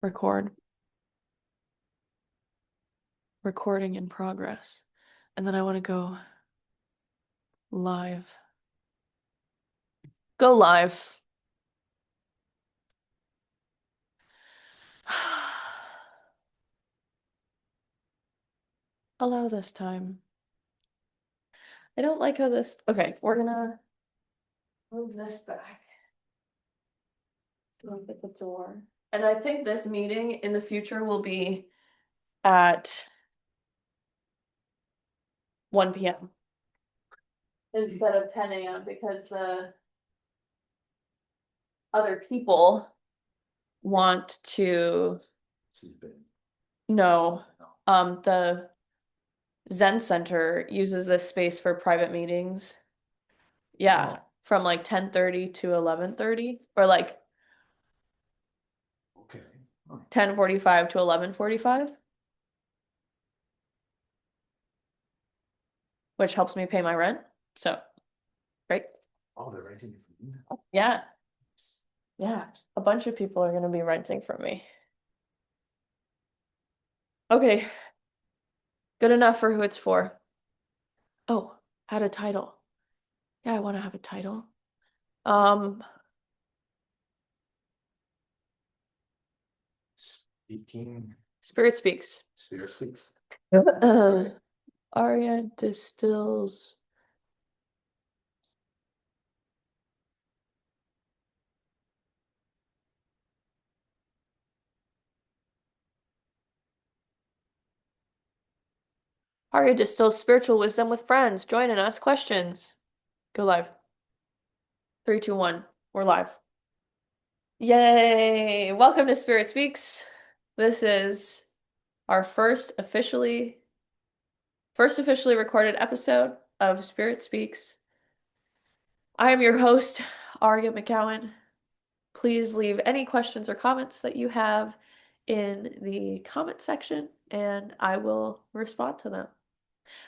Record. Recording in progress. And then I want to go live. Go live. Allow this time. I don't like how this. Okay, we're gonna move this back. Look at the door. And I think this meeting in the future will be at 1 p.m. instead of 10 a.m. because the other people want to Sleep in. know. No. The Zen Center uses this space for private meetings. Yeah, from like 10:30 to 11:30 or like Okay. Oh, 10:45 to 11:45, which helps me pay my rent. So, great. oh, they're renting it from you. Yeah. Yeah. A bunch of people are going to be renting from me. Okay. Good enough for who it's for. Oh, add a title. Yeah, I want to have a title. Um, Speaking Spirit Speaks. Spirit Speaks. Aria distills. Aria distills spiritual wisdom with friends. Joining us. Questions. Go live. 3, 2, 1. We're live. Yay! Welcome to Spirit Speaks. This is our first officially recorded episode of Spirit Speaks. I am your host, Aria McGowan. Please leave any questions or comments that you have in the comment section, and I will respond to them.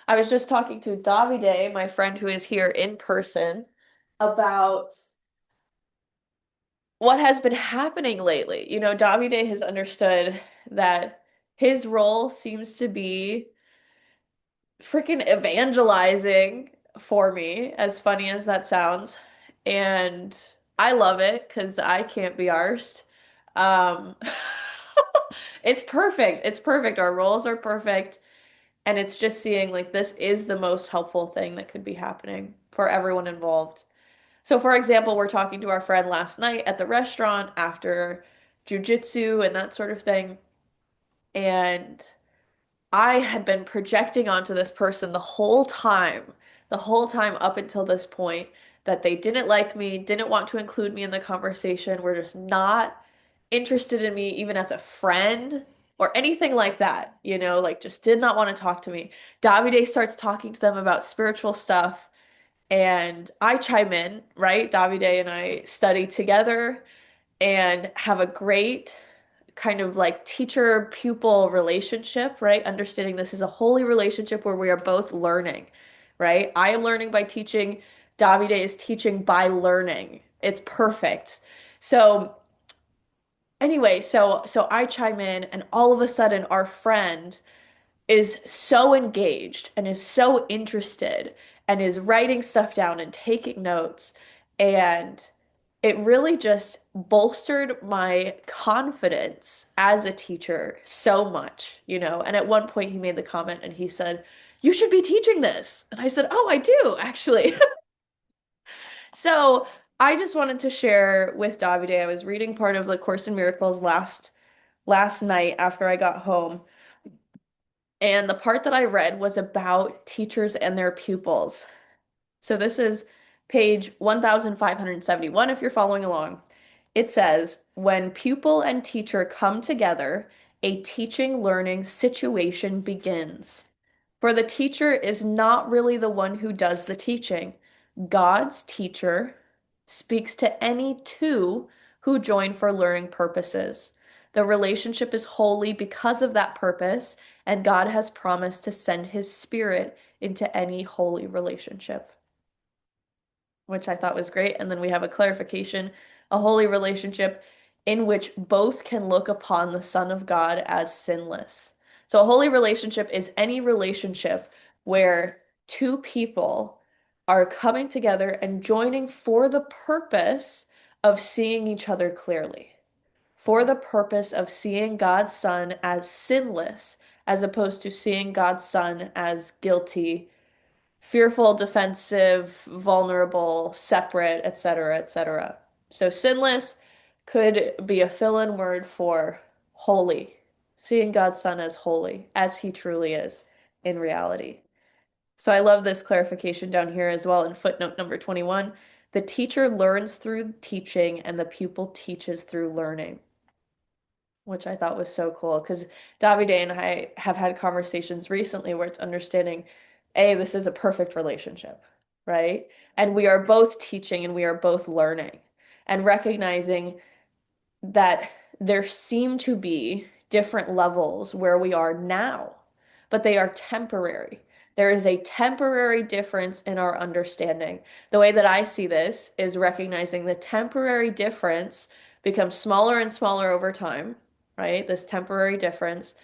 I was just talking to Davide, my friend who is here in person, about what has been happening lately. Davide has understood that his role seems to be freaking evangelizing for me, as funny as that sounds. And I love it because I can't be arsed. Um, it's perfect. It's perfect. Our roles are perfect. And it's just seeing like this is the most helpful thing that could be happening for everyone involved. So, for example, we're talking to our friend last night at the restaurant after jujitsu and that sort of thing. And I had been projecting onto this person the whole time up until this point, that they didn't like me, didn't want to include me in the conversation, were just not interested in me even as a friend or anything like that, like just did not want to talk to me. Davide starts talking to them about spiritual stuff. And I chime in, right? Davide and I study together and have a great kind of like teacher pupil relationship, right? Understanding this is a holy relationship where we are both learning, right? I am learning by teaching. Davide is teaching by learning. It's perfect. So anyway, so I chime in and all of a sudden our friend is so engaged and is so interested and is writing stuff down and taking notes. And it really just bolstered my confidence as a teacher so much. And at one point, he made the comment and he said, "You should be teaching this." And I said, "Oh, I do, actually." So I just wanted to share with Davide. I was reading part of the Course in Miracles last night after I got home. And the part that I read was about teachers and their pupils. So this is page 1571 if you're following along. It says, when pupil and teacher come together, a teaching learning situation begins. For the teacher is not really the one who does the teaching. God's teacher speaks to any two who join for learning purposes. The relationship is holy because of that purpose, and God has promised to send his spirit into any holy relationship, which I thought was great. And then we have a clarification. A holy relationship in which both can look upon the Son of God as sinless. So a holy relationship is any relationship where two people are coming together and joining for the purpose of seeing each other clearly, for the purpose of seeing God's Son as sinless, as opposed to seeing God's Son as guilty, fearful, defensive, vulnerable, separate, etc., etc. So sinless could be a fill-in word for holy, seeing God's Son as holy, as he truly is in reality. So I love this clarification down here as well in footnote number 21. The teacher learns through teaching and the pupil teaches through learning, which I thought was so cool because Davide and I have had conversations recently where it's understanding, A, this is a perfect relationship, right? And we are both teaching and we are both learning and recognizing that there seem to be different levels where we are now, but they are temporary. There is a temporary difference in our understanding. The way that I see this is recognizing the temporary difference becomes smaller and smaller over time, right? This temporary difference.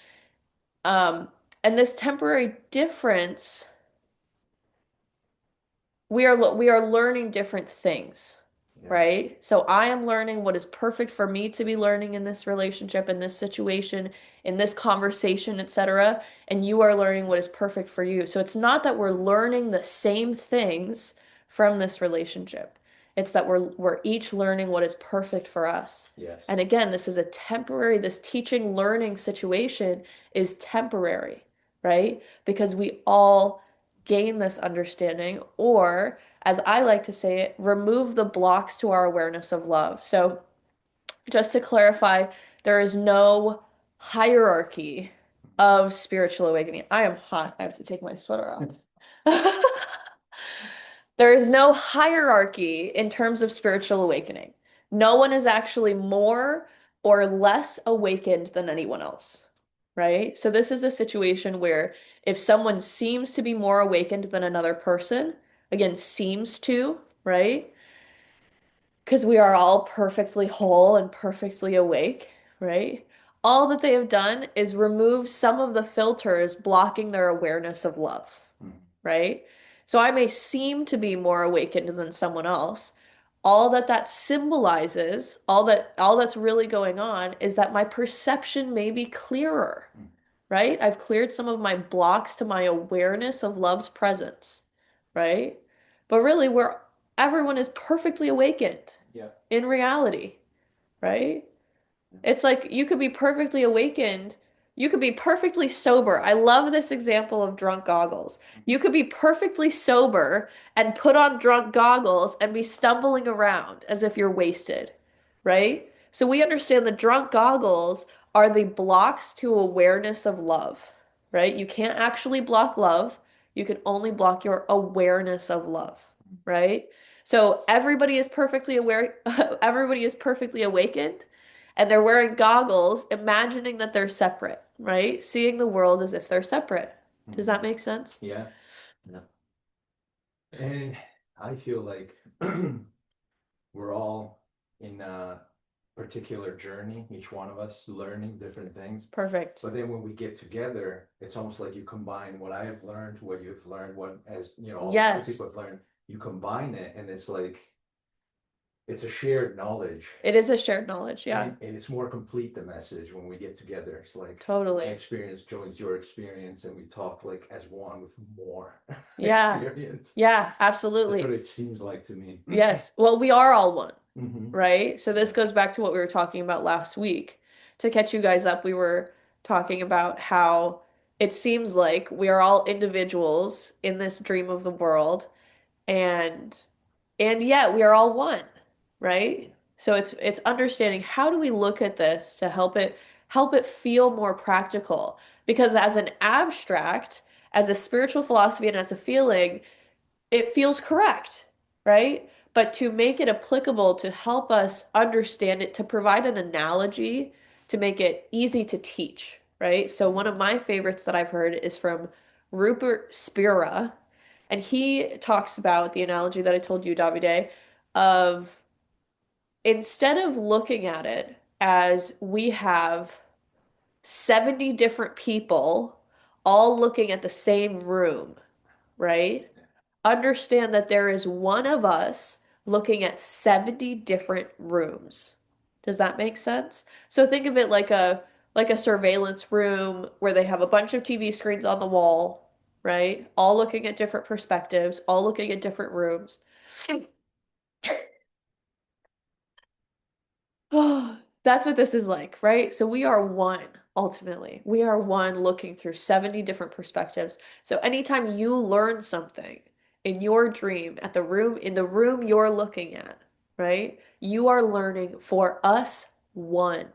Um, and this temporary difference we are learning different things, Yeah. right? So I am learning what is perfect for me to be learning in this relationship, in this situation, in this conversation, etc. And you are learning what is perfect for you. So it's not that we're learning the same things from this relationship. It's that we're each learning what is perfect for us. Yes. And again, this is a temporary, this teaching learning situation is temporary, right? Because we all gain this understanding, or as I like to say it, remove the blocks to our awareness of love. So, just to clarify, there is no hierarchy of spiritual awakening. I am hot. I have to take my sweater off. There is no hierarchy in terms of spiritual awakening. No one is actually more or less awakened than anyone else, right? So this is a situation where if someone seems to be more awakened than another person, again, seems to, right? Because we are all perfectly whole and perfectly awake, right? All that they have done is remove some of the filters blocking their awareness of love, Mhm. right? So I may seem to be more awakened than someone else. All that that symbolizes, all that's really going on is that my perception may be clearer, Mhm. right? I've cleared some of my blocks to my awareness of love's presence, right? But really, everyone is perfectly awakened Yeah. in reality, right? It's like you could be perfectly awakened. You could be perfectly sober. I love this example of drunk goggles. You could be perfectly sober and put on drunk goggles and be stumbling around as if you're wasted, right? So we understand the drunk goggles are the blocks to awareness of love, right? You can't actually block love. You can only block your awareness of love, right? So everybody is perfectly aware, everybody is perfectly awakened and they're wearing goggles, imagining that they're separate, right? Seeing the world as if they're separate. Does that Mhm. make sense? Yeah. Yeah. And I feel like we're all in a particular journey, each one of us learning different things. Perfect. But then when we get together, it's almost like you combine what I have learned, what you've learned, what as you know, all other Yes, people have learned. You combine it, and it's like it's a shared knowledge, it is a shared knowledge. Yeah, and it's more complete the message when we get together. It's like my totally. experience joins your experience, and we talk like as one with more Yeah, experience. yeah, That's what absolutely. it seems like to me. Yes. Well, we are all one, Hmm. right? So this Yeah. goes back to what we were talking about last week. To catch you guys up, we were talking about how it seems like we are all individuals in this dream of the world, and yet we are all one, right? So it's understanding how do we look at this to help it feel more practical, because as an abstract, as a spiritual philosophy and as a feeling, it feels correct, right? But to make it applicable, to help us understand it, to provide an analogy, to make it easy to teach, right? So one of my favorites that I've heard is from Rupert Spira, and he talks about the analogy that I told you, Davide, of instead of looking at it as we have 70 different people all looking at the same room, right? Understand that there is one of us looking at 70 different rooms. Does that make sense? So think of it like a surveillance room where they have a bunch of TV screens on the wall, right? All looking at different perspectives, all looking at different rooms. Oh, that's what this is like, right? So we are one, ultimately. We are one looking through 70 different perspectives. So anytime you learn something in your dream, in the room you're looking at, right? You are learning for us one,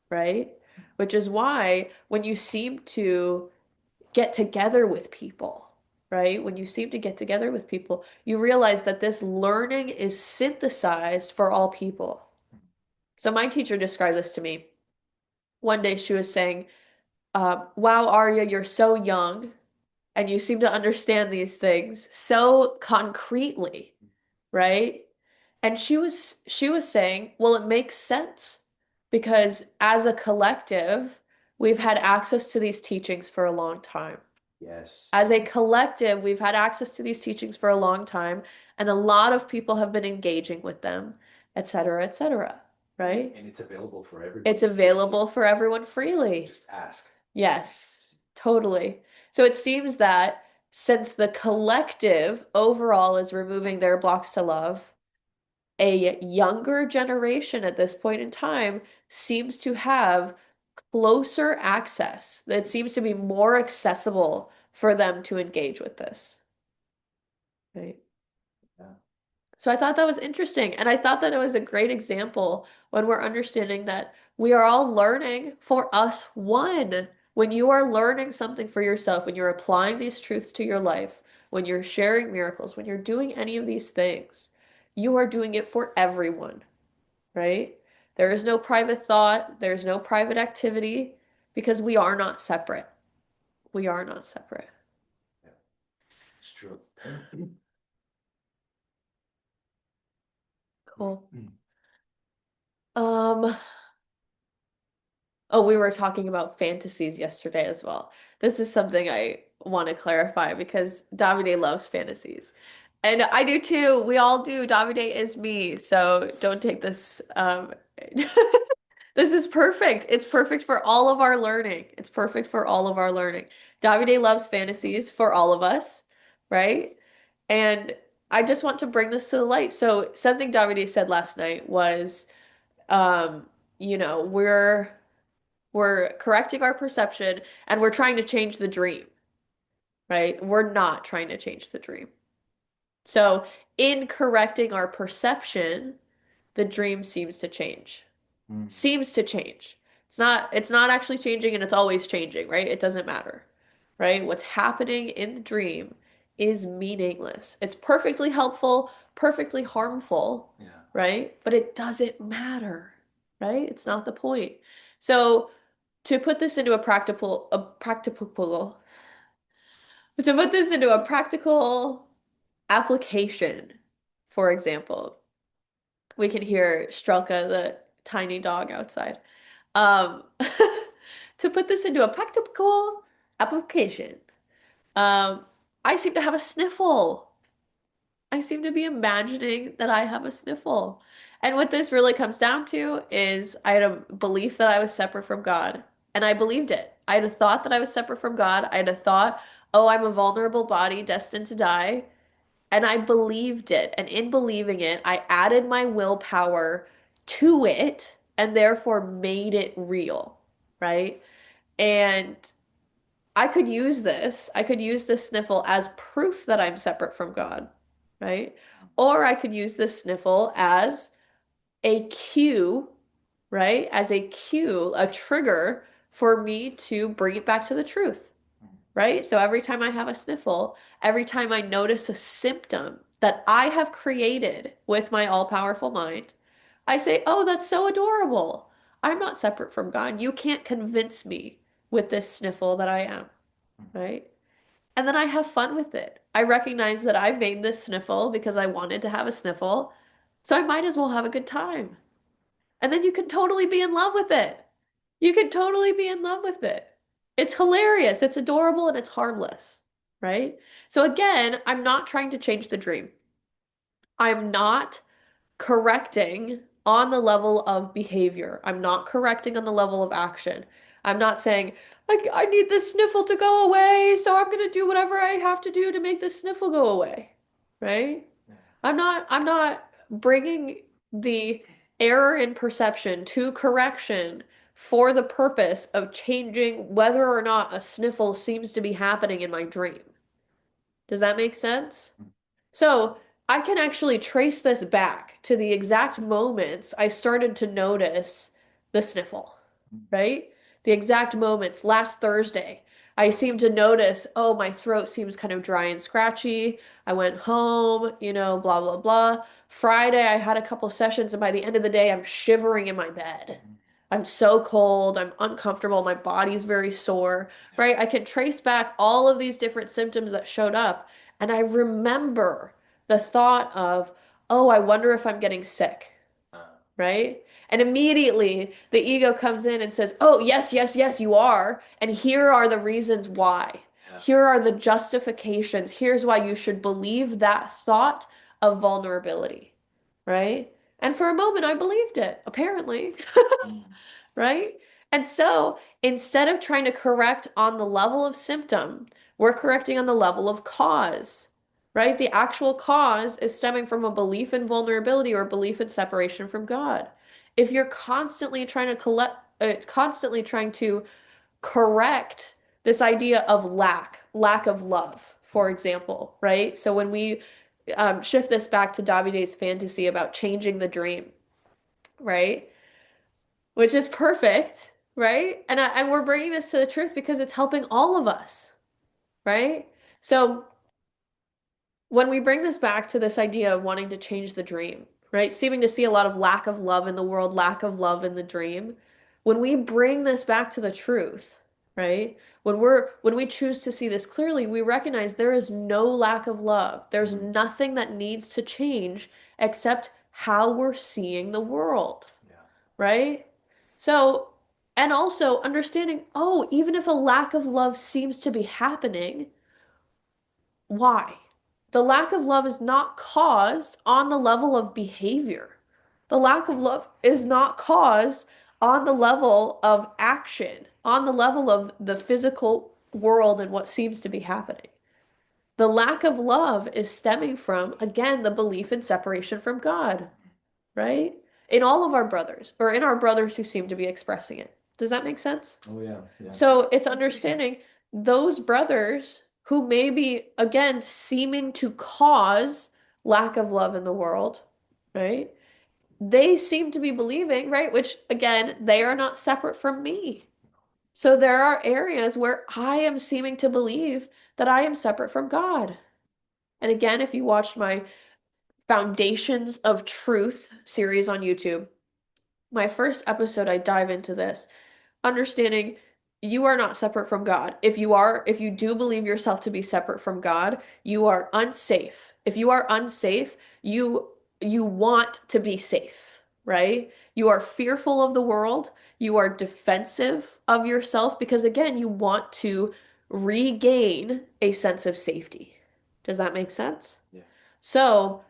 right? Which is why when you seem to get together with people, right? When you seem to get together with people, you realize that this learning is synthesized for all people. So my teacher described this to me. One day she was saying, wow, Aria, you're so young and you seem to understand these things so concretely, right? And she was saying, well, it makes sense because as a collective, we've had access to these teachings for a long time. Yes. As a collective, we've had access to these teachings for a long time, and a lot of people have been engaging with them, et cetera, right? And it's available for everybody It's freely. available for everyone freely. Just ask. Yes, totally. So it seems that since the collective overall is removing their blocks to love, a younger generation at this point in time seems to have closer access. It seems to be more accessible for them to engage with this. Right. Yeah. So I thought that was interesting. And I thought that it was a great example when we're understanding that we are all learning for us one. When you are learning something for yourself, when you're applying these truths to your life, when you're sharing miracles, when you're doing any of these things, you are doing it for everyone, right? There is no private thought, there's no private activity because we are not separate. We are not separate. Yeah. It's true. Cool. Um, Oh, we were talking about fantasies yesterday as well. This is something I want to clarify because Davide loves fantasies. And I do too. We all do. Davide is me. So don't take this. This is perfect. It's perfect for all of our learning. It's perfect for all of our learning. Davide loves fantasies for all of us, right? And I just want to bring this to the light. So something Davide said last night was, um, you know, we're correcting our perception and we're trying to change the dream, right? We're not trying to change the dream. So, in correcting our perception, the dream seems to change. Mm. Seems to change. It's not actually changing and it's always changing, right? It doesn't matter. Right? What's happening in the dream is meaningless. It's perfectly helpful, perfectly harmful, Yeah. right? But it doesn't matter, right? It's not the point. So, to put this into a practical application, for example, we can hear Strelka, the tiny dog outside. Um, to put this into a practical application, um, I seem to have a sniffle. I seem to be imagining that I have a sniffle. And what this really comes down to is I had a belief that I was separate from God, and I believed it. I had a thought that I was separate from God. I had a thought, oh, I'm a vulnerable body destined to die. And I believed it. And in believing it, I added my willpower to it and therefore made it real, right? And I could use this. I could use this sniffle as proof that I'm separate from God, right? Or I could use this sniffle as a cue, right? As a cue, a trigger for me to bring it back to the truth, right? So every time I have a sniffle, every time I notice a symptom that I have created with my all-powerful mind, I say, oh, that's so adorable. I'm not separate from God. You can't convince me with this sniffle that I am, right? And then I have fun with it. I recognize that I made this sniffle because I wanted to have a sniffle, so I might as well have a good time. And then you can totally be in love with it. You can totally be in love with it. It's hilarious, it's adorable, and it's harmless, right? So again, I'm not trying to change the dream. I'm not correcting on the level of behavior. I'm not correcting on the level of action. I'm not saying, I need this sniffle to go away, so I'm going to do whatever I have to do to make this sniffle go away. Right? Yeah. I'm not bringing the error in perception to correction for the purpose of changing whether or not a sniffle seems to be happening in my dream. Does that make sense? So I can actually trace this back to the exact moments I started to notice the sniffle, right? The exact moments. Last Thursday, I seemed to notice, oh, my throat seems kind of dry and scratchy. I went home, blah, blah, blah. Friday, I had a couple sessions, and by the end of the day, I'm shivering in my bed. I'm so cold. I'm uncomfortable. My body's very sore, Yeah. right? I can trace back all of these different symptoms that showed up. And I remember the thought of, oh, I wonder if I'm getting sick, Uh, right? And immediately the ego comes in and says, oh, yes, yes, yes, you are. And here are the reasons why. yeah. Here are the justifications. Here's why you should believe that thought of vulnerability, right? And for a moment, I believed it, apparently, Mm. right? And so instead of trying to correct on the level of symptom, we're correcting on the level of cause, right? The actual cause is stemming from a belief in vulnerability or belief in separation from God. If you're constantly trying to constantly trying to correct this idea of lack of love, for example, right? So when we shift this back to Davide's fantasy about changing the dream, right? Which is perfect, right? And we're bringing this to the truth because it's helping all of us, right? So when we bring this back to this idea of wanting to change the dream, right? Seeming to see a lot of lack of love in the world, lack of love in the dream. When we bring this back to the truth, right? When we choose to see this clearly, we recognize there is no lack of love. There's Mm. nothing that needs to change except how we're seeing the world, Yeah. right? So, and also understanding, oh, even if a lack of love seems to be happening, why? The lack of love is not caused on the level of behavior. The lack of love is not caused on the level of action, on the level of the physical world and what seems to be happening. The lack of love is stemming from, again, the belief in separation from God, right? In all of our brothers, or in our brothers who seem to be expressing it. Does that make sense? Oh yeah, yeah. So it's understanding those brothers who may be, again, seeming to cause lack of love in the world, right? They seem to be believing, right? Which, again, they are not separate from me. So there are areas where I am seeming to believe that I am separate from God. And again, if you watched my Foundations of Truth series on YouTube, my first episode, I dive into this understanding you are not separate from God. If you do believe yourself to be separate from God, you are unsafe. If you are unsafe, you want to be safe, right? You are fearful of the world. You are defensive of yourself because again, you want to regain a sense of safety. Does that make sense? Yeah. So,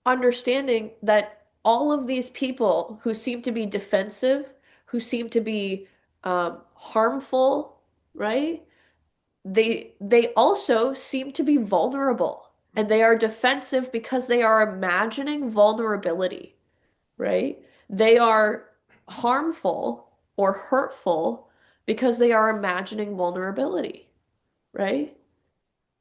understanding that all of these people who seem to be defensive, who seem to be harmful, right? They also seem to be vulnerable, and they are defensive because they are imagining vulnerability, right? They are harmful or hurtful because they are imagining vulnerability, right?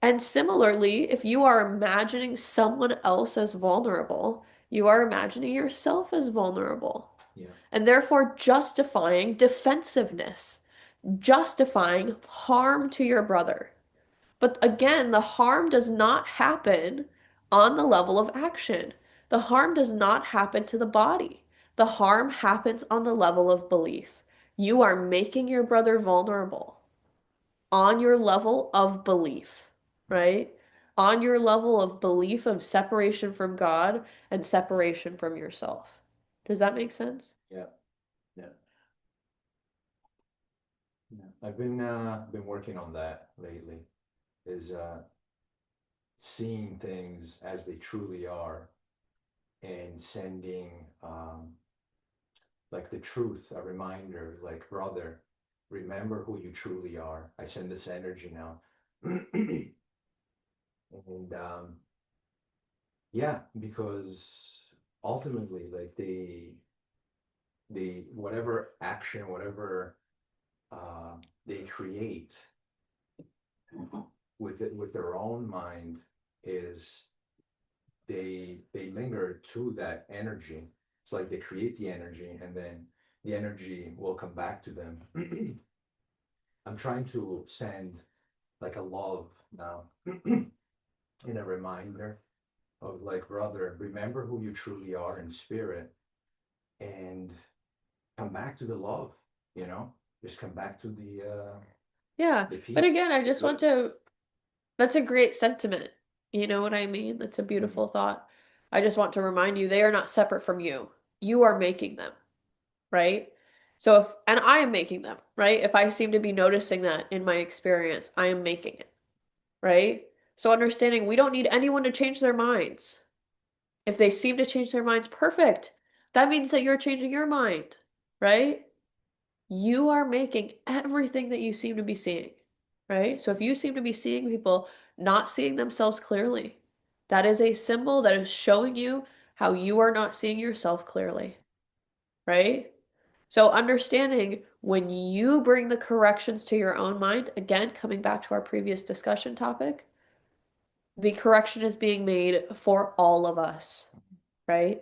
And similarly, if you are imagining someone else as vulnerable, you are imagining yourself as vulnerable, Yeah. and therefore justifying defensiveness, justifying harm to your brother. But again, the harm does not happen on the level of action. The harm does not happen to the body. The harm happens on the level of belief. You are making your brother vulnerable on your level of belief, right? On your level of belief of separation from God and separation from yourself. Does that make sense? Yeah. Yeah. Yeah. I've been working on that lately, is seeing things as they truly are and sending like the truth, a reminder, like, brother, remember who you truly are. I send this energy now. And yeah, because ultimately, like, they whatever action, whatever they create with it with their own mind is they linger to that energy. It's like they create the energy and then the energy will come back to them. I'm trying to send like a love now in a reminder of, like, brother, remember who you truly are in spirit and come back to the love, you know? Just come back to Yeah. the But again, peace, I the just want good. to, that's a great sentiment. You know what I mean? That's a Mhm. beautiful thought. I just want to remind you, they are not separate from you. You are making them, right? So if, and I am making them, right? If I seem to be noticing that in my experience, I am making it, right? So understanding we don't need anyone to change their minds. If they seem to change their minds, perfect. That means that you're changing your mind, right? You are making everything that you seem to be seeing, right? So if you seem to be seeing people not seeing themselves clearly, that is a symbol that is showing you how you are not seeing yourself clearly, right? So understanding when you bring the corrections to your own mind, again, coming back to our previous discussion topic, the correction is being made for all of us, right?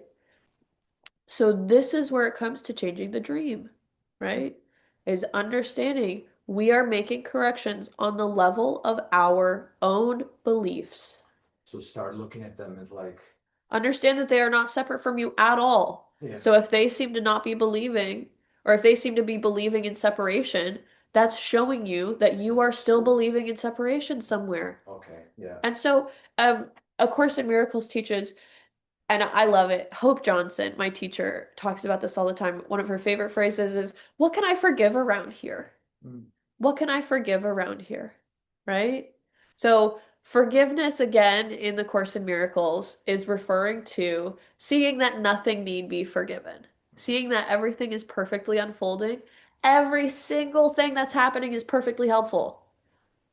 So this is where it comes to changing the dream, right? Is understanding we are making corrections on the level of our own beliefs. So start looking at them as like, Understand that they are not separate from you at all. yeah, So if they seem to not be believing, or if they seem to be believing in separation, that's showing you that you are still believing in separation somewhere. okay, yeah. And so, A Course in Miracles teaches, and I love it. Hope Johnson, my teacher, talks about this all the time. One of her favorite phrases is, "What can I forgive around here? Mm. What can I forgive around here?" Right? So, forgiveness, again, in the Course in Miracles, is referring to seeing that nothing need be forgiven, seeing that everything is perfectly unfolding. Every single thing that's happening is perfectly helpful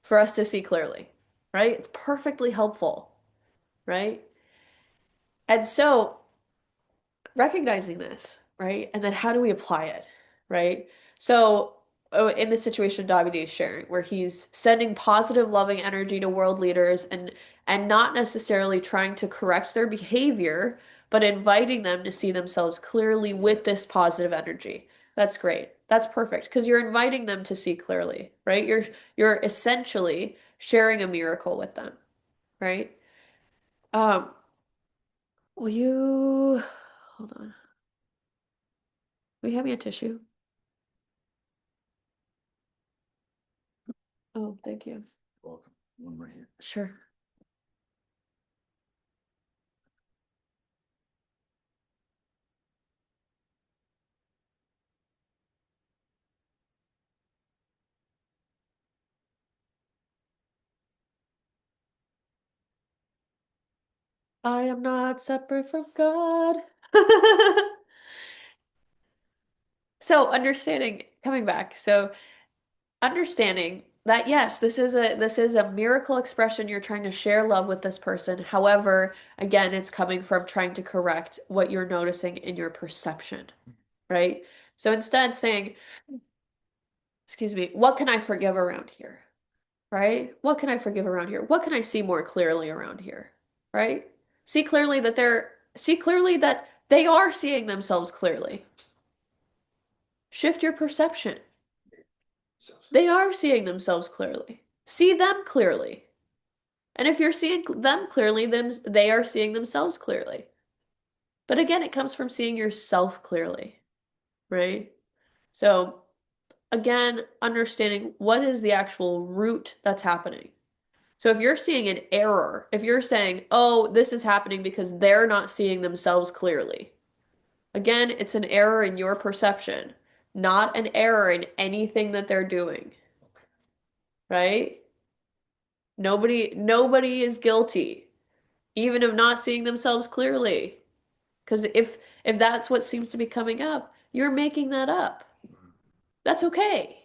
for us to see clearly, right? It's perfectly helpful, right? And so, recognizing this, right? And then how do we apply it, right? So, in the situation Davide is sharing, where he's sending positive, loving energy to world leaders and not necessarily trying to correct their behavior, but inviting them to see themselves clearly Yeah. with this positive energy. That's great. That's perfect because you're inviting them to see clearly, right? You're essentially sharing a miracle with them, right? Um, will you hold on? Will you have me a tissue? Oh, thank you. Welcome. One right here. Sure. I am not separate from God. So understanding, coming back, so understanding that yes, this is a miracle expression. You're trying to share love with this person. However, again, it's coming from trying to correct what you're noticing in your perception, right? So instead saying, excuse me, what can I forgive around here? Right? What can I forgive around here? What can I see more clearly around here? Right? See clearly that they are seeing themselves clearly. Shift your perception. Sounds They are seeing themselves clearly. See them clearly. And if you're seeing them clearly, then they are seeing themselves clearly. But again, it comes from seeing yourself clearly, right? So again, understanding what is the actual root that's happening. So if you're seeing an error, if you're saying, oh, this is happening because they're not seeing themselves clearly, Again, it's an error in your perception, not an error in anything that they're doing, right? Nobody is guilty, even of not seeing themselves clearly. Because if that's what seems to be coming up, you're making that up. Mm. That's okay.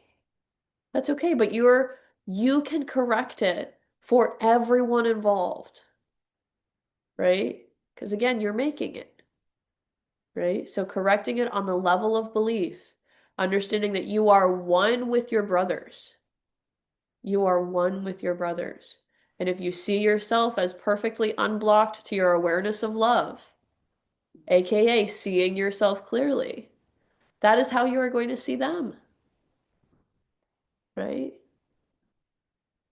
That's okay, but you can correct it for everyone involved, right? Because again, you're making it, right? So correcting it on the level of belief, understanding that you are one with your brothers. You are one with your brothers. And if you see yourself as perfectly unblocked to your awareness of love, aka seeing yourself clearly, that is how you are going to see them, right?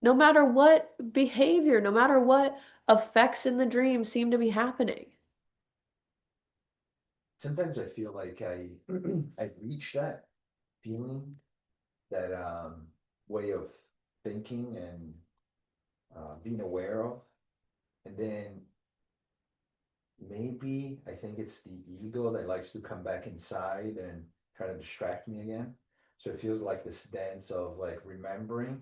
No matter what behavior, no matter what effects in the dream seem to be happening. Sometimes I feel like I've reached that feeling, that way of thinking and being aware of, and then maybe I think it's the ego that likes to come back inside and try to distract me again. So it feels like this dance of like remembering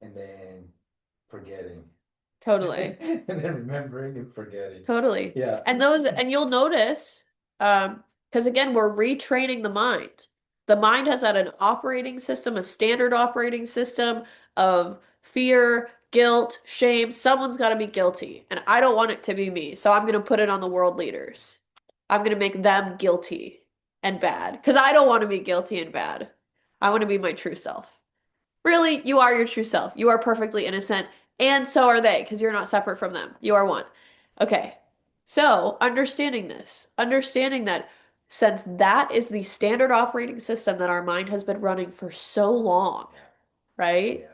and then forgetting. Totally. And then remembering and forgetting. Totally. Yeah. And you'll notice, because again, we're retraining the mind. The mind has had an operating system, a standard operating system of fear, guilt, shame. Someone's got to be guilty, and I don't want it to be me. So I'm going to put it on the world leaders. I'm going to make them guilty and bad because I don't want to be guilty and bad. I want to be my true self. Really, you are your true self. You are perfectly innocent, and so are they, because you're not separate from them. You are one. Okay. So, understanding this, understanding that since that is the standard operating system that our mind has been running for so long, Yeah. right? Yeah.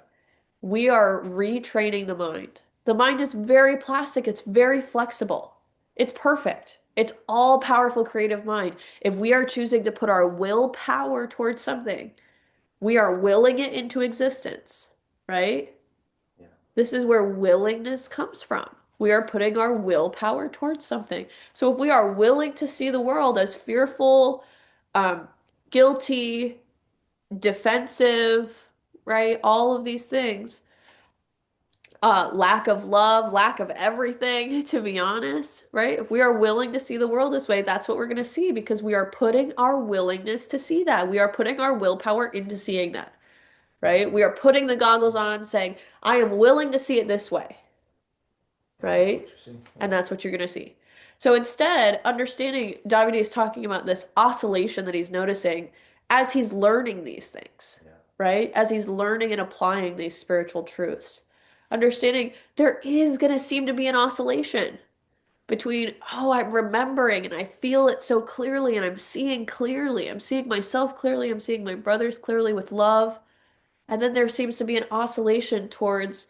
We are retraining the mind. The mind is very plastic, it's very flexible. It's perfect. It's all powerful creative mind. If we are choosing to put our willpower towards something, we are willing it into existence, right? Yeah. This is where willingness comes from. We are putting our willpower towards something. So if we are willing to see the world as fearful, um, guilty, defensive, right? All of these things, lack of love, lack of everything, to be honest, right? If we are willing to see the world this way, that's what we're going to see because we are putting our willingness to see that. We are putting our willpower into seeing that, right? We are putting the goggles on saying, I am willing to see it this way, And that's what right? you see. And Yeah. that's what you're going to see. So instead, understanding Davide is talking about this oscillation that he's noticing as he's learning these things, Yeah. right? As he's learning and applying these spiritual truths. Understanding there is going to seem to be an oscillation between, oh, I'm remembering and I feel it so clearly and I'm seeing clearly. I'm seeing myself clearly. I'm seeing my brothers clearly with love. And then there seems to be an oscillation towards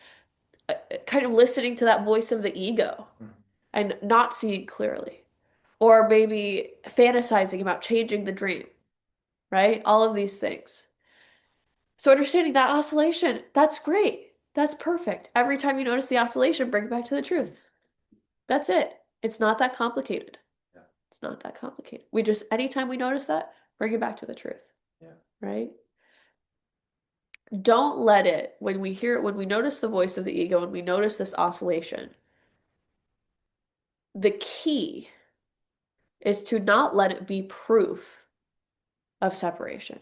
kind of listening to that voice of the ego Mm. and not seeing clearly. Or maybe fantasizing about changing the dream, right? All of these things. So understanding that oscillation, that's great. That's perfect. Every time you notice the oscillation, bring it back to the truth. That's it. It's not that complicated. Yeah. It's not that complicated. We just, anytime we notice that, bring it back to the truth, Yeah. right? Don't let it, when we hear it, when we notice the voice of the ego, when we notice this oscillation, the key is to not let it be proof of separation,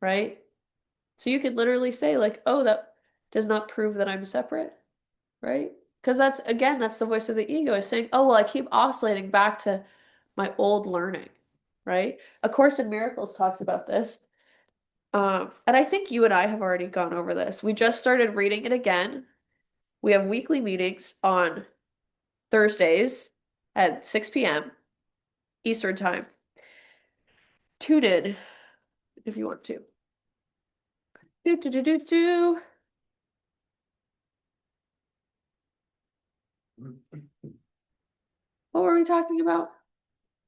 right? So you could literally say, like, oh, that does not prove that I'm separate, right? Because that's, again, that's the voice of the ego is saying, oh, well, I keep oscillating back to my old learning, right? A Course in Miracles talks about this. And I think you and I have already gone over this. We just started reading it again. We have weekly meetings on Thursdays at 6 p.m. Eastern Time. Tune in if you want to. Do, do, do, do, do. Mm. What were we talking about?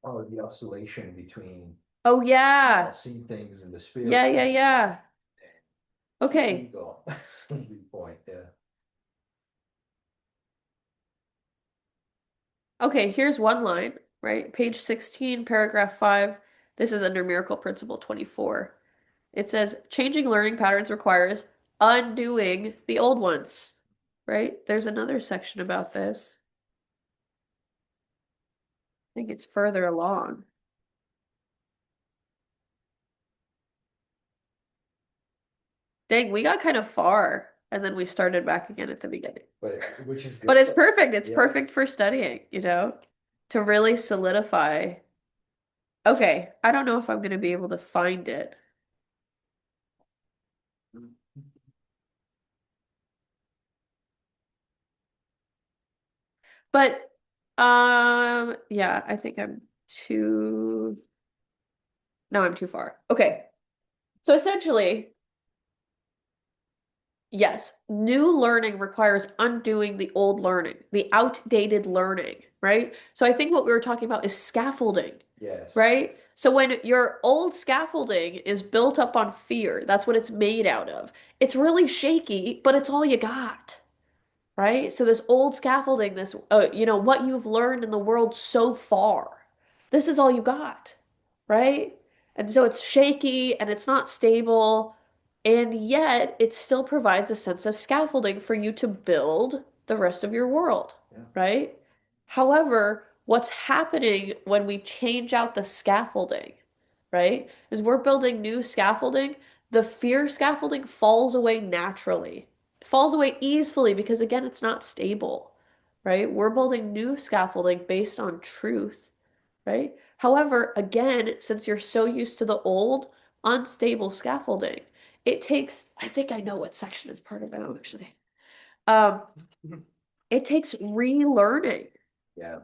Oh, the oscillation between Oh, yeah. seeing things in the Yeah, spirit yeah, and yeah. the Okay. ego viewpoint. Yeah. Okay, here's one line. right? Page 16, paragraph 5. This is under Miracle Principle 24. It says changing learning patterns requires undoing the old ones, right? There's another section about this. I think it's further along. Dang, we got kind of far and then we started back again at the beginning. But which is But good. it's perfect. It's Yeah. perfect for studying, to really solidify. Okay, I don't know if I'm going to be able to find it. But yeah, I think I'm too no, I'm too far. Okay. So essentially, yes, new learning requires undoing the old learning, the outdated learning, right? So I think what we were talking about is scaffolding, Yes. right? So when your old scaffolding is built up on fear, that's what it's made out of. It's really shaky, but it's all you got, right? So this old scaffolding, this, what you've learned in the world so far, this is all you got, right? And so it's shaky and it's not stable, and yet it still provides a sense of scaffolding for you to build the rest of your world, Yeah. right? However, what's happening when we change out the scaffolding, right, is we're building new scaffolding. The fear scaffolding falls away naturally, falls away easily because again, it's not stable, right? We're building new scaffolding based on truth, right? However, again, since you're so used to the old, unstable scaffolding, it takes, I think I know what section it's part of now, actually. Um, it takes relearning. Yeah.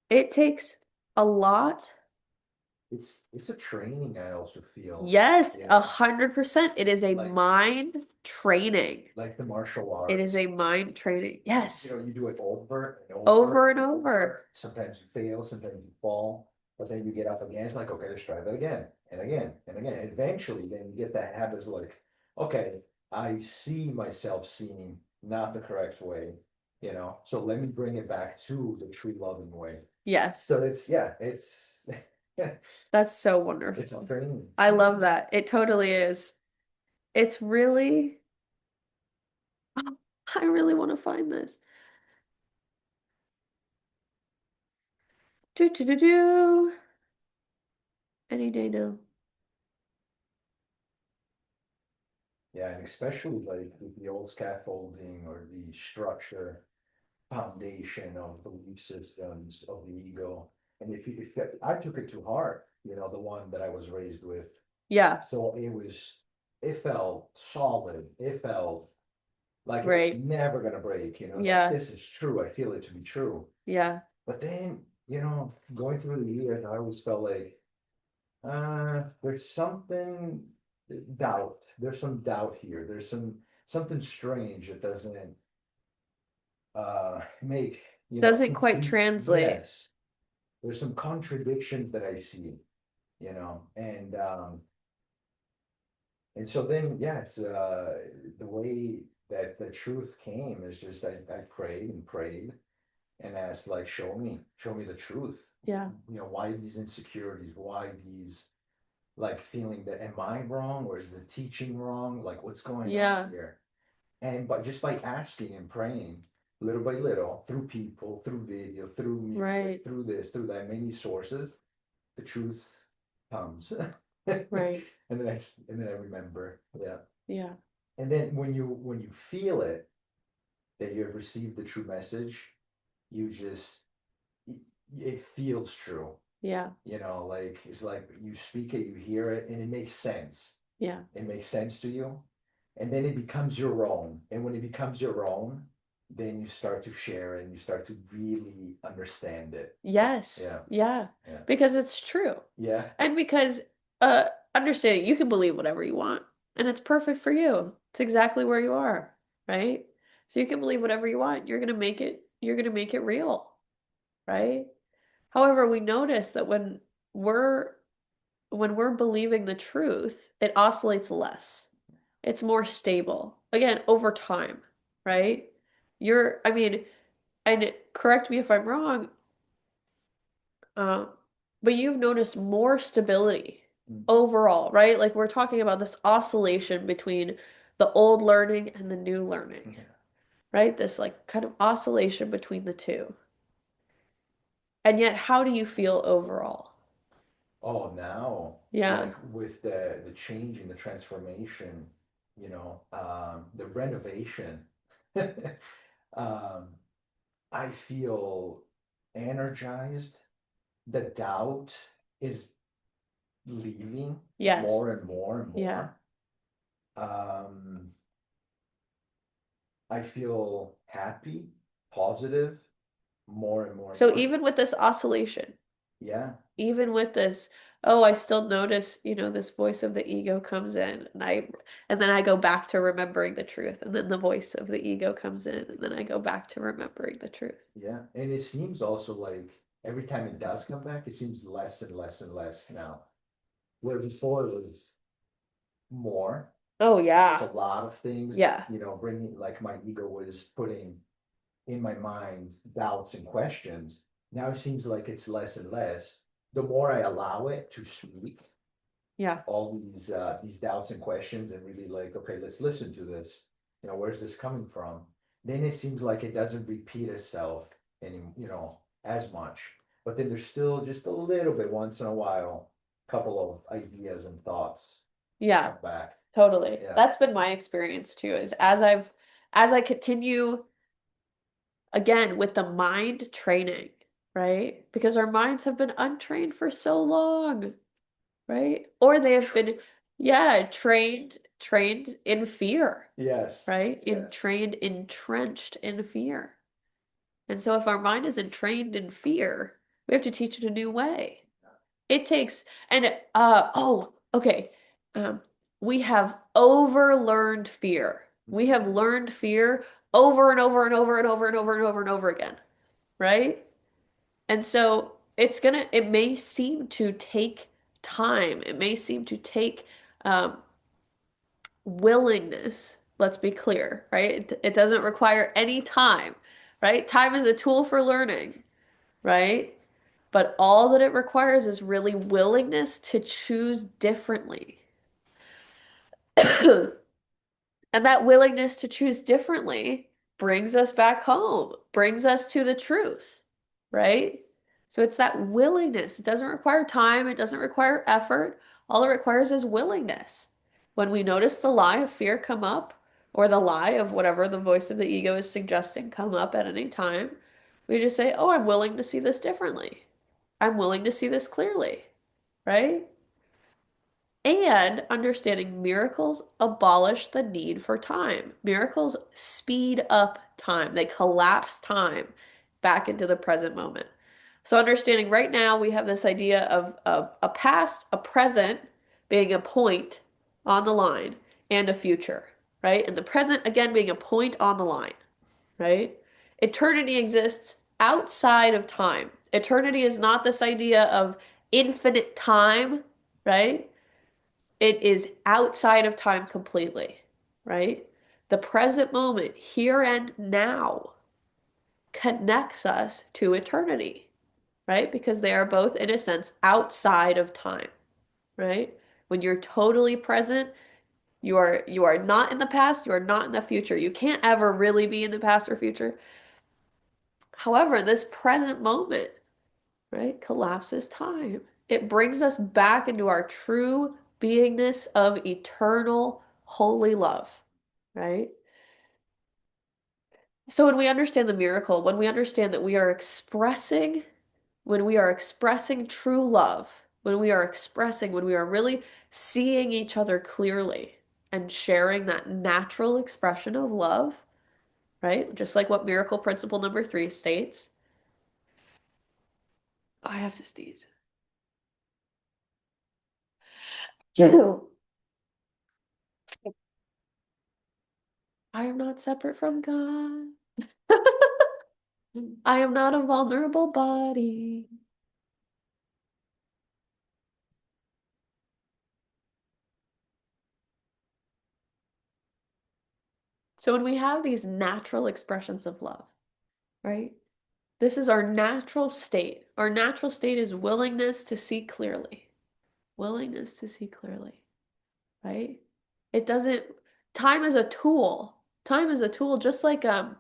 It takes a lot. It's a training I also feel. Yes, Yeah. 100%. It is a Like mind training. like the martial It is arts. a mind training. Yes, You do it over and over. over and over. Sometimes you fail, sometimes you fall, but then you get up again. It's like, okay, let's try that again and again and again. And eventually, then you get that habit of like, okay, I see myself seeing not the correct way, so let me bring it back to the true loving way. Yes, So yeah, yeah, that's so it's wonderful. training. I love that. It totally is. It's really, I really want to find this. Do do do do. Any day now. Yeah, and especially like with the old scaffolding or the structure, foundation of belief systems of the ego. And if I took it too hard, the one that I was raised with. Yeah, So it felt solid. It felt like it was right. never gonna break, like Yeah, this is true. I feel it to be true. yeah. But then, going through the years, I always felt like, there's something doubt. There's some doubt here. There's something strange that doesn't make, Doesn't quite complete, translate. yes. There's some contradictions that I see, and so then, yeah, it's the way that the truth came is just I prayed and prayed and asked, like, show me the truth. Yeah, Why these insecurities? Why these, like, feeling that am I wrong or is the teaching wrong? Like, what's going on yeah, here? And but just by asking and praying little by little through people, through video, through right, music, through this, through that, many sources, the truth comes. right. And then I remember, yeah. Yeah, And then when you feel it that you have received the true message, you just it feels true. yeah, Like it's like you speak it, you hear it, and it makes sense. yeah. It makes sense to you, and then it becomes your own. And when it becomes your own, then you start to share and you start to really understand it. Yes, Yeah, yeah. yeah, Because it's true. yeah, And because understanding you can believe whatever you want and it's perfect for you. It's exactly where you are, right? So you can believe whatever you want. You're gonna make it real, right? However, we notice that we're when we're believing the truth, it oscillates less. It's more stable. Again, over time, right? I mean, and correct me if I'm wrong, Um, but you've noticed more stability Mm. overall, right? Like we're talking about this oscillation between the old learning and the new learning, right? This like kind of oscillation between the two. And yet, how do you feel overall? Oh, now, Yeah. like with the change and the transformation, the renovation, um, I feel energized. The doubt is leaving Yes. more and more and Yeah. more. Um, I feel happy, positive, more and more and So more. even with this oscillation, Yeah, even with this, oh, I still notice, this voice of the ego comes in and then I go back to remembering the truth. And then the voice of the ego comes in and then I go back to remembering the truth. yeah. And it seems also like every time it does come back, it seems less and less and less now. Where before it was more. Oh It's a yeah. lot of things, Yeah. bringing, like my ego was putting in my mind doubts and questions. Now it seems like it's less and less. The more I allow it to speak, Yeah. all these doubts and questions, and really like, okay, let's listen to this. Where's this coming from? Then it seems like it doesn't repeat itself any, as much. But then there's still just a little bit once in a while, couple of ideas and thoughts Yeah. come back. Totally. Yeah. That's been my experience too, is as I continue again with the mind training, right? Because our minds have been untrained for so long, right? Or they have been, yeah, trained in fear, Yes. right? Yes. Trained, entrenched in fear. And so if our mind is entrained in fear, we have to teach it a new way. It takes, and oh, okay. Um, we have overlearned fear. We have learned fear over and over and over and over and over and over and over again, right? And so it may seem to take time. It may seem to take um, willingness. Let's be clear, right? It doesn't require any time, right? Time is a tool for learning, right? But all that it requires is really willingness to choose differently. And that willingness to choose differently brings us back home, brings us to the truth, right? So it's that willingness. It doesn't require time, it doesn't require effort. All it requires is willingness. When we notice the lie of fear come up, or the lie of whatever the voice of the ego is suggesting come up at any time, we just say, oh, I'm willing to see this differently. I'm willing to see this clearly, right? And understanding miracles abolish the need for time. Miracles speed up time, they collapse time back into the present moment. So, understanding right now, we have this idea of a past, a present being a point on the line, and a future, right? And the present, again, being a point on the line, right? Eternity exists outside of time. Eternity is not this idea of infinite time, right? It is outside of time completely, right? The present moment, here and now, connects us to eternity, right? Because they are both, in a sense, outside of time, right? When you're totally present, you are not in the past, you are not in the future. You can't ever really be in the past or future. However, this present moment, right, collapses time. It brings us back into our true beingness of eternal holy love, right? So when we understand the miracle, when we understand that when we are expressing true love, when we are really seeing each other clearly and sharing that natural expression of love, right? Just like what miracle principle number 3 states. I have to sneeze. I am not separate from God. I am not a vulnerable body. So when we have these natural expressions of love, right? This is our natural state. Our natural state is willingness to see clearly. Willingness to see clearly, right? It doesn't, time is a tool. Time is a tool just like a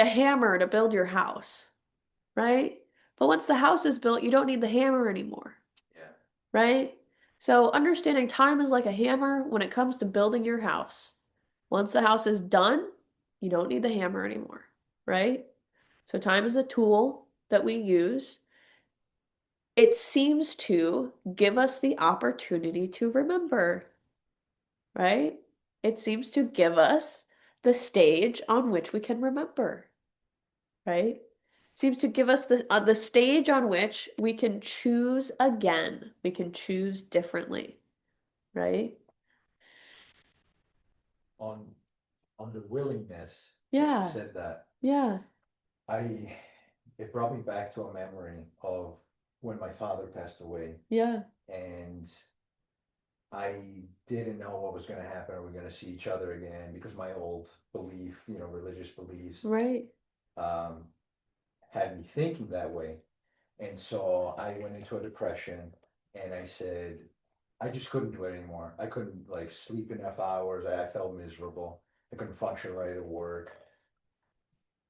hammer to build your house, right? But once the house is built, you don't need the hammer anymore, Yeah. right? So understanding time is like a hammer when it comes to building your house. Once the house is done, you don't need the hammer anymore, right? So time is a tool that we use. It seems to give us the opportunity to remember, right? It seems to give us the stage on which we can remember, right? It seems to give us the stage on which we can choose again. We can choose differently, right? On on the willingness that you Yeah, said that, yeah, I it brought me back to a memory of when my father passed away, yeah, and I didn't know what was going to happen. Are we going to see each other again? Because my old belief, religious beliefs, right. um, had me thinking that way. And so I went into a depression, and I said, I just couldn't do it anymore. I couldn't like sleep enough hours. I felt miserable. I couldn't function right at work.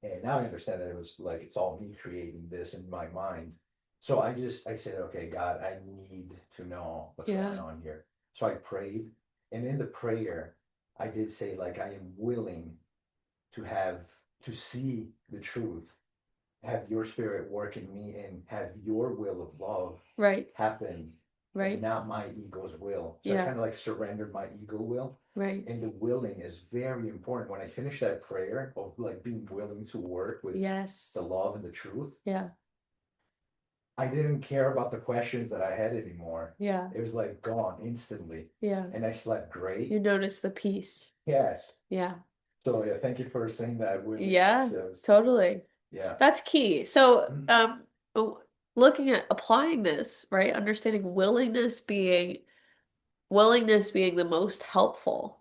And now I understand that it was like it's all me creating this in my mind. So I said, okay, God, I need to know what's going Yeah, on here. So I prayed, and in the prayer, I did say like I am willing to have to see the truth, have your spirit work in me, and have your will of love right, happen, and right. not my ego's will. So I Yeah, kind of like surrendered my ego will. right. And the willing is very important. When I finish that prayer of like being willing to work with the Yes. love and the truth, Yeah, I didn't care about the questions that I had anymore. yeah, It was like gone instantly. yeah. And I slept You great. notice the peace. Yes. Yeah. So yeah, thank you for saying that Yeah, willingness. It was, totally. yeah. That's key. So, looking at applying this, right? Understanding willingness being the most helpful,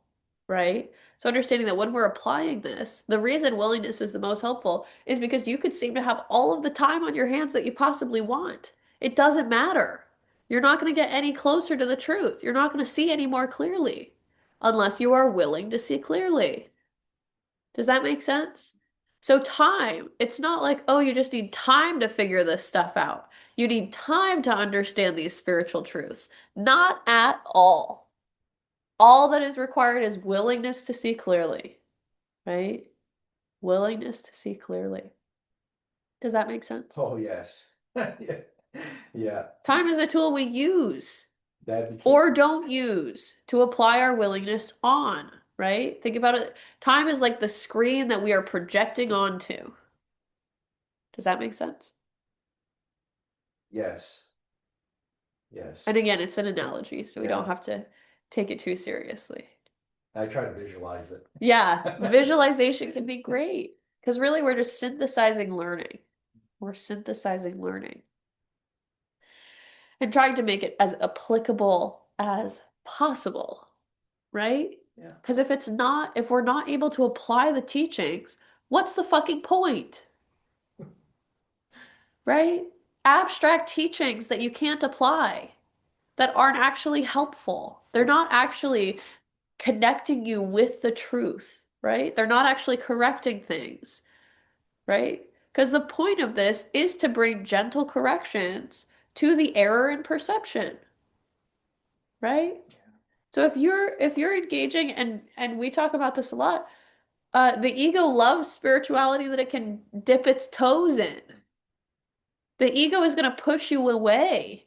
right? So understanding that when we're applying this, the reason willingness is the most helpful is because you could seem to have all of the time on your hands that you possibly want. It doesn't matter. You're not going to get any closer to the truth. You're not going to see any more clearly unless you are willing to see clearly. Does that make sense? So time, it's not like, oh, you just need time to figure this stuff out. You need time to understand these spiritual truths. Not at all. All that is required is willingness to see clearly, right? Willingness to see clearly. Does that make sense? Oh yes. Yeah. Yeah. Time is a tool we use That became or don't use to apply our willingness on, right? Think about it. Time is like the screen that we are projecting onto. Does that make sense? yes. Yes. And again, it's an analogy, so we don't Yeah. have to take it too seriously. I try to visualize it. Yeah, visualization can be great because really we're just synthesizing learning. We're synthesizing learning and trying to make it as applicable as possible, right? Yeah. Because if we're not able to apply the teachings, what's the fucking point, right? Abstract teachings that you can't apply, that aren't actually helpful. They're not actually connecting you with the truth, right? They're not actually correcting things, right? Because the point of this is to bring gentle corrections to the error in perception, right? So if you're engaging and we talk about this a lot, the ego loves spirituality that it can dip its toes in. The ego is going to push you away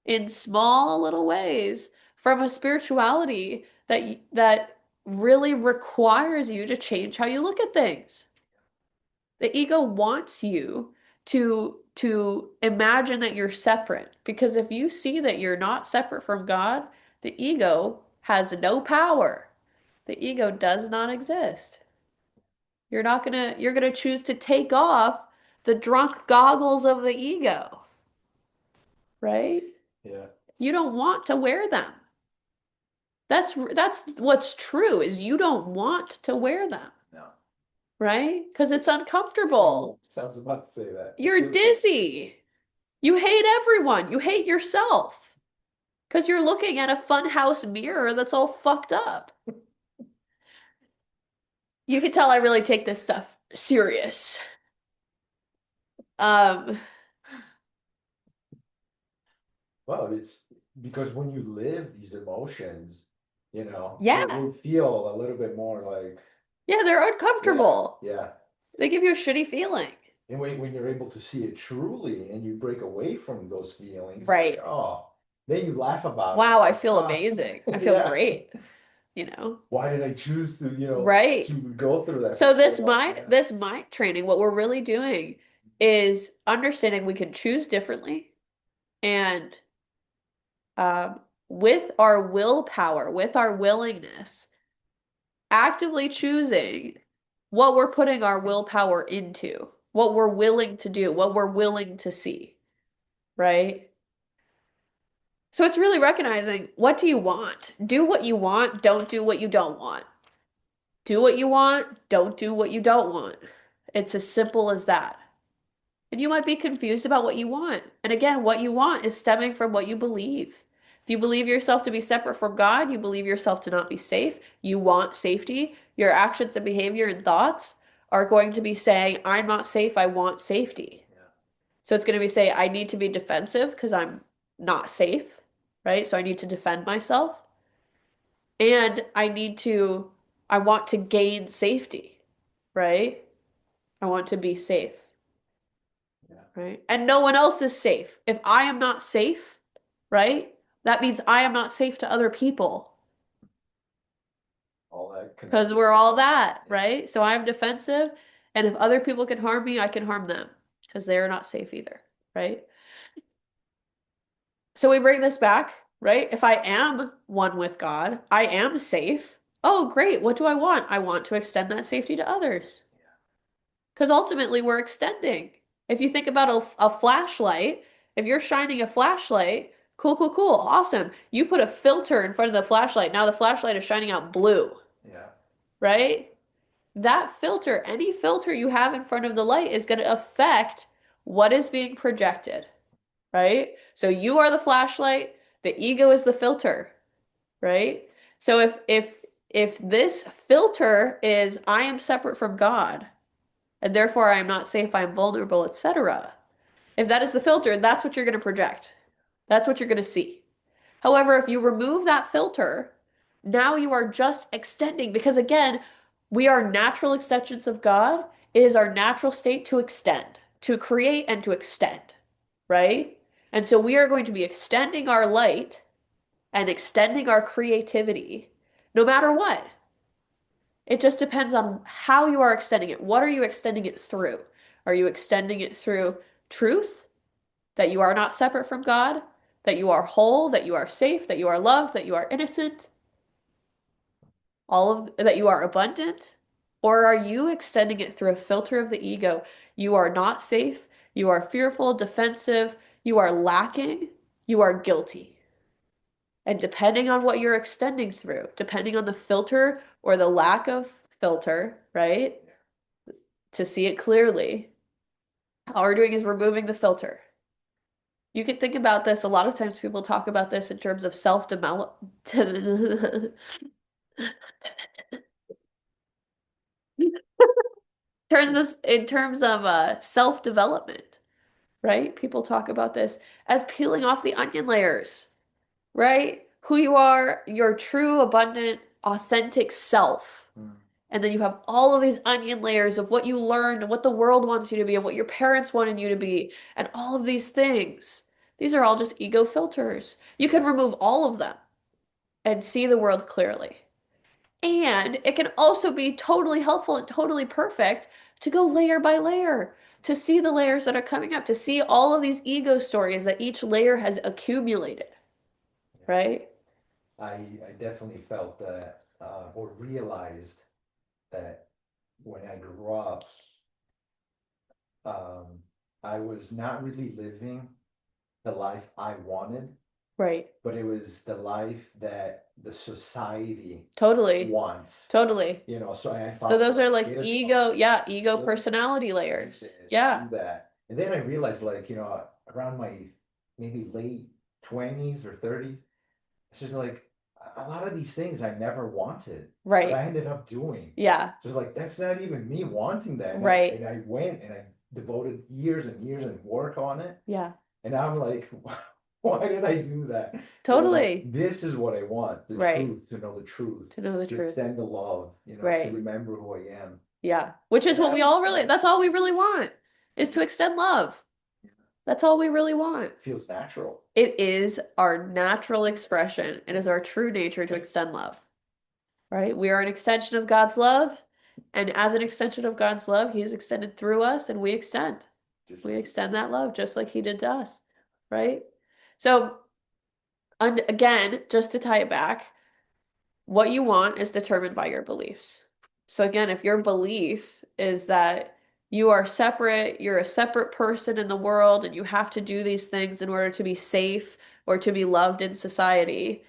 in small little ways from a spirituality that really requires you to change how you look at things. The ego wants you to imagine that you're separate because if you see that you're not separate from God, the ego has no power. The ego does not exist. You're gonna choose to take off the drunk goggles of the ego, right? Yeah. You don't want to wear them. That's what's true is you don't want to wear them. No. right? Because it's Oh, uncomfortable. I was about to say that. It You're feels good. dizzy. You hate everyone. You hate yourself because you're looking at a funhouse mirror that's all fucked up. You can tell I really take this stuff serious. Um, Well, it's because when you live these emotions, it yeah. will feel a little bit more like, Yeah, they're yeah, uncomfortable. yeah. They give you a shitty feeling. And when you're able to see it truly and you break away from those feelings, it's like, Right. oh, then you laugh about it. Wow, I Like, feel ah, amazing. I feel yeah. great, you know? Why did I choose to, to Right. go through that for So so long? Yeah. this mind training, what we're really doing is understanding we can choose differently and um, with our willpower, with our willingness, actively choosing what we're putting our willpower into, what we're willing to do, what we're willing to see, right? So it's really recognizing what do you want? Do what you want, don't do what you don't want. Do what you want, don't do what you don't want. It's as simple as that. And you might be confused about what you want. And again, what you want is stemming from what you believe. If you believe yourself to be separate from God, you believe yourself to not be safe, you want safety, your actions and behavior and thoughts are going to be saying, I'm not safe, I want safety. Yeah. So it's going to be saying, I need to be defensive because I'm not safe, right? So I need to defend myself. And I want to gain safety, right? I want to be safe. Yeah. Right? And no one else is safe. If I am not safe, right? That means I am not safe to other people All that because connects we're together. all that, Yeah. right? So I'm defensive, and if other people can harm me, I can harm them because they're not safe either, right? So we bring this back, right? If I am one with God, I am safe. Oh, great. What do I want? I want to extend that safety to others. Because ultimately, we're extending. If you think about a flashlight, if you're shining a flashlight, cool, cool, cool, awesome. You put a filter in front of the flashlight. Now the flashlight is shining out blue, Yeah. right? That filter, any filter you have in front of the light is going to affect what is being projected, right? So you are the flashlight, the ego is the filter, right? So if this filter is I am separate from God, and therefore I am not safe, I am vulnerable, etc. If that is the filter, that's what you're going to project. That's what you're going to see. However, if you remove that filter, now you are just extending because again, we are natural extensions of God. It is our natural state to extend, to create and to extend, right? And so we are going to be extending our light and extending our creativity no matter what. It just depends on how you are extending it. What are you extending it through? Are you extending it through truth, that you are not separate from God, that you are whole, that you are safe, that you are loved, that you are innocent, all of that you are abundant? Or are you extending it through a filter of the ego? You are not safe, you are fearful, defensive, you are lacking, you are guilty. And depending on what you're extending through, depending on the filter or the lack of filter, right? To see it clearly, all we're doing is removing the filter. You can think about this. A lot of times people talk about this in terms of self-develop in terms of self-development, right? People talk about this as peeling off the onion layers, right? Who you are, your true, abundant, authentic self. Mm. And then you have all of these onion layers of what you learned and what the world wants you to be and what your parents wanted you to be and all of these things. These are all just ego filters. You can remove all of them and see the world clearly. And it can also be totally helpful and totally perfect to go layer by layer, to see the layers that are coming up, to see all of these ego stories that each layer has accumulated, Yeah. right? I definitely felt that, or realized that when I grew up, um, I was not really living the life I wanted. Right. but it was the life that the society Totally. wants. Totally. So I So followed those are like like get a job, ego, yeah, ego build personality do layers. this, Yeah. do that. And then I realized, like, around my maybe late 20s or 30s, it's just like a lot of these things I never wanted, but I Right. ended up doing. Yeah. Just like that's not even me wanting that. Right. And I went and I devoted years and years and work on it. Yeah. And now I'm like, why did I do that? Like, Totally. this is what I want, the Right. truth, to know the truth, To know the to truth. extend the love, to Right. remember who I am. Yeah. Which is And what that we was all really, fun. that's all we really want is to extend love. That's all we really want. Feels natural. It is our natural expression. It is our true nature to extend love, right? We are an extension of God's love. And as an extension of God's love, He is extended through us and we extend. Just We like extend that love just like He did to us, right? So, and again, just to tie it back, what you want is determined by your beliefs. So again, if your belief is that you are separate, you're a separate person in the world, and you have to do these things in order to be safe or to be loved in society,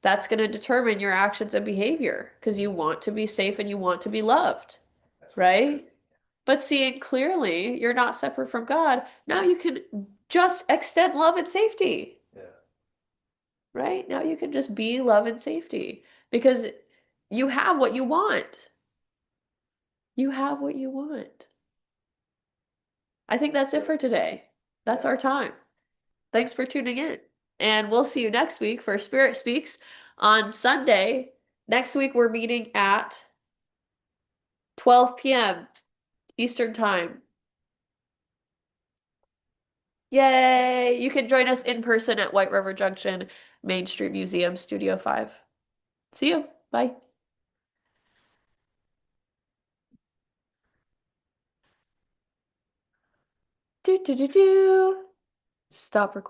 that's going to determine your actions and behavior because you want to be safe and you want to be loved, that's what's happening. right? But seeing clearly you're not separate from God, now you can just extend love and safety, Yeah. right? Now you can just be love and safety because you have what you want. You have what you want. I think that's it Good. for today. That's Yeah. our time. Thanks for tuning in. And we'll see you next week for Spirit Speaks on Sunday. Next week, we're meeting at 12 p.m. Eastern Time. Yay! You can join us in person at White River Junction, Main Street Museum, Studio 5. See you. Bye. Do do do do. Stop recording.